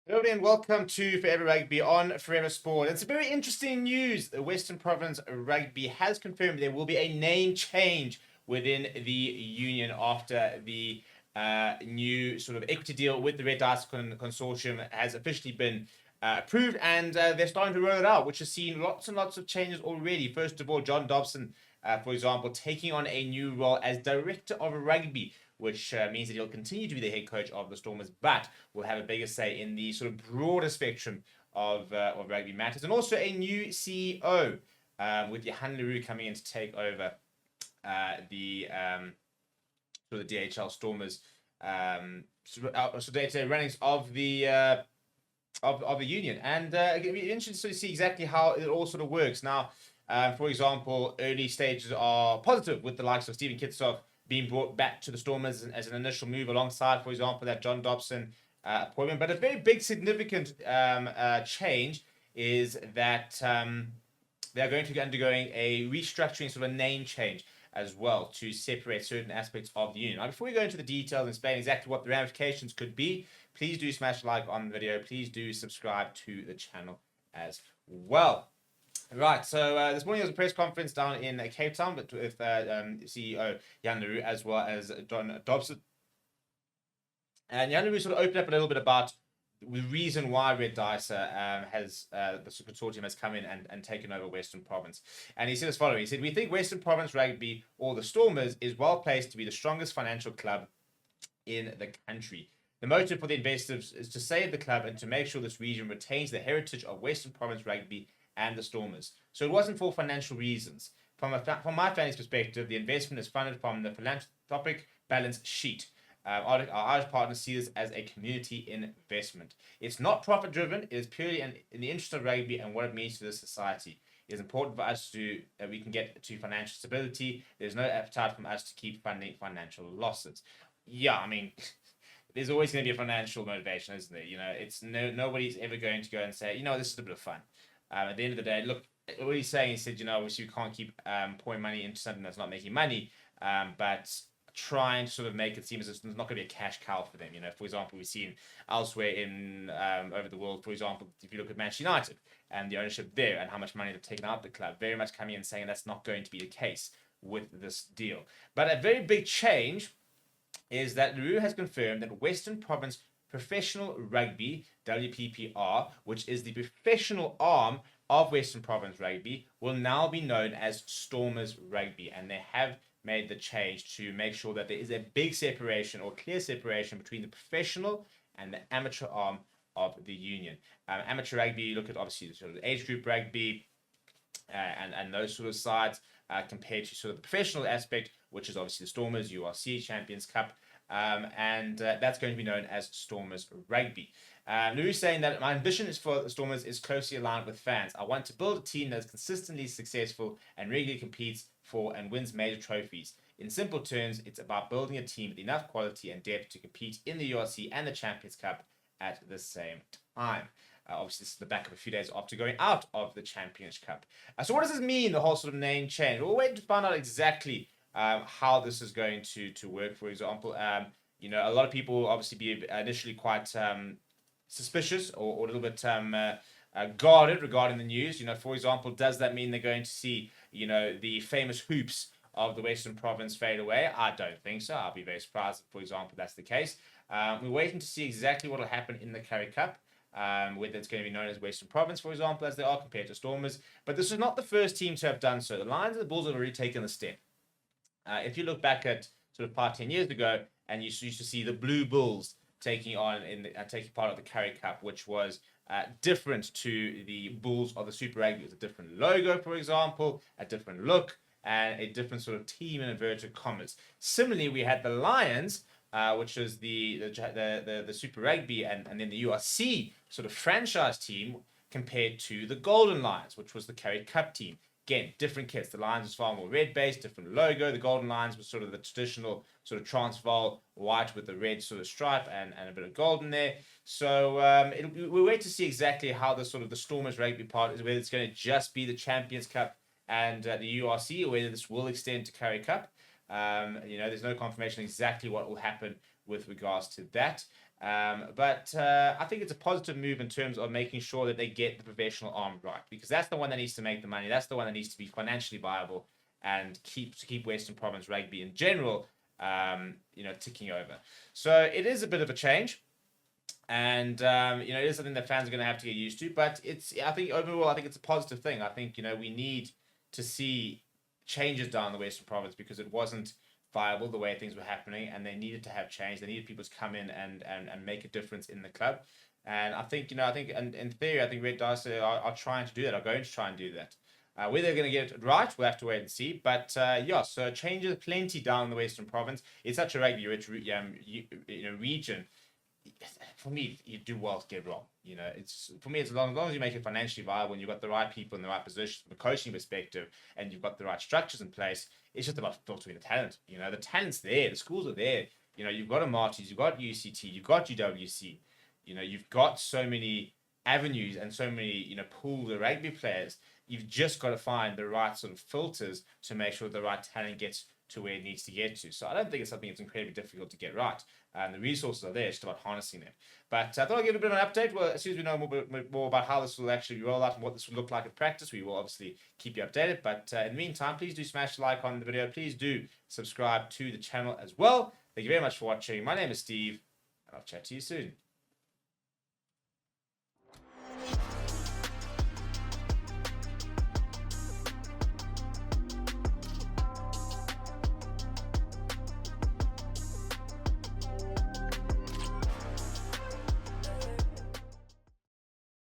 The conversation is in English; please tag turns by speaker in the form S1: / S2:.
S1: Hello and welcome to Forever Rugby on Forever Sport. It's a very interesting news. The Western Province Rugby has confirmed there will be a name change within the union after the new sort of equity deal with the Red Dice Consortium has officially been approved, and they're starting to roll it out, which has seen lots and lots of changes already. First of all, John Dobson, for example, taking on a new role as Director of Rugby, which means that he'll continue to be the head coach of the Stormers, but will have a bigger say in the sort of broader spectrum of rugby matters. And also a new CEO with Johan Leroux coming in to take over the sort of the DHL Stormers so day-to-day runnings of the union. And it'll be interesting to sort of see exactly how it all sort of works. Now, for example, early stages are positive with the likes of Stephen Kitsoff being brought back to the Stormers as an initial move alongside, for example, that John Dobson appointment. But a very big, significant change is that they're going to be undergoing a restructuring, sort of a name change as well, to separate certain aspects of the union. Now, before we go into the details and explain exactly what the ramifications could be, please do smash like on the video. Please do subscribe to the channel as well. Right, so this morning there was a press conference down in Cape Town with CEO Jan Leroux as well as John Dobson. And Jan Leroux sort of opened up a little bit about the reason why Red Dice has the consortium has come in and taken over Western Province. And he said as following. He said, "We think Western Province Rugby, or the Stormers, is well placed to be the strongest financial club in the country. The motive for the investors is to save the club and to make sure this region retains the heritage of Western Province Rugby and the Stormers. So it wasn't for financial reasons. From my family's perspective, the investment is funded from the philanthropic balance sheet. Our Irish partners see this as a community investment. It's not profit driven. It is purely in the interest of rugby and what it means to this society. It is important for us that we can get to financial stability. There's no appetite from us to keep funding financial losses." Yeah, I mean, there's always going to be a financial motivation, isn't there? You know, it's nobody's ever going to go and say, this is a bit of fun. At the end of the day, look, what he's saying, he said, obviously we can't keep pouring money into something that's not making money, but trying to sort of make it seem as if there's not going to be a cash cow for them. For example, we've seen elsewhere in over the world, for example, if you look at Manchester United and the ownership there and how much money they've taken out of the club, very much coming in and saying that's not going to be the case with this deal. But a very big change is that Leroux has confirmed that Western Province Professional Rugby, WPPR, which is the professional arm of Western Province Rugby, will now be known as Stormers Rugby. And they have made the change to make sure that there is a big separation or clear separation between the professional and the amateur arm of the union. Amateur rugby, you look at obviously the sort of age group rugby and those sort of sides compared to sort of the professional aspect, which is obviously the Stormers, URC Champions Cup, and that's going to be known as Stormers Rugby. Leroux saying that my ambition is for the Stormers is closely aligned with fans. I want to build a team that is consistently successful and regularly competes for and wins major trophies. In simple terms, it's about building a team with enough quality and depth to compete in the URC and the Champions Cup at the same time. Obviously, this is the back of a few days after going out of the Champions Cup. So what does this mean, the whole sort of name change? We'll wait to find out exactly how this is going to work. For example, a lot of people will obviously be initially quite suspicious or a little bit guarded regarding the news. For example, does that mean they're going to see, the famous hoops of the Western Province fade away? I don't think so. I'll be very surprised if, for example, that's the case. We're waiting to see exactly what will happen in the Currie Cup. Whether it's going to be known as Western Province, for example, as they are compared to Stormers. But this is not the first team to have done so. The Lions and the Bulls have already taken the step. If you look back at sort of 10 years ago, and you used to see the Blue Bulls taking part of the Currie Cup, which was different to the Bulls of the Super Rugby. It was a different logo, for example, a different look, and a different sort of team in inverted commas. Similarly, we had the Lions, which was the Super Rugby and then the URC sort of franchise team compared to the Golden Lions, which was the Currie Cup team. Again, different kits. The Lions was far more red-based, different logo. The Golden Lions was sort of the traditional sort of Transvaal white with the red sort of stripe and a bit of gold in there. So we'll wait to see exactly how the sort of the Stormers Rugby part is, whether it's going to just be the Champions Cup and the URC, or whether this will extend to Currie Cup. There's no confirmation exactly what will happen with regards to that. But I think it's a positive move in terms of making sure that they get the professional arm right, because that's the one that needs to make the money. That's the one that needs to be financially viable and keep Western Province rugby in general, ticking over. So it is a bit of a change. And it is something that fans are going to have to get used to. But I think overall, I think it's a positive thing. I think we need to see changes down the Western Province because it wasn't viable the way things were happening, and they needed to have change. They needed people to come in and make a difference in the club. And I think in theory, I think Red Dice are trying to do that. Are going to try and do that. Whether they're going to get it right, we'll have to wait and see. But so changes plenty down the Western Province. It's such a rugby-rich region. For me, you do well to get it wrong. It's as long as you make it financially viable and you've got the right people in the right position from a coaching perspective and you've got the right structures in place, it's just about filtering the talent. The talent's there, the schools are there. You've got Amarty's, you've got UCT, you've got UWC. You've got so many avenues and so many, pool of rugby players. You've just got to find the right sort of filters to make sure the right talent gets to where it needs to get to. So I don't think it's something that's incredibly difficult to get right. And the resources are there, it's just about harnessing them. But I thought I'd give a bit of an update. Well, as soon as we know more about how this will actually roll out and what this will look like in practice, we will obviously keep you updated. But in the meantime, please do smash the like on the video. Please do subscribe to the channel as well. Thank you very much for watching. My name is Steve, and I'll chat to you soon.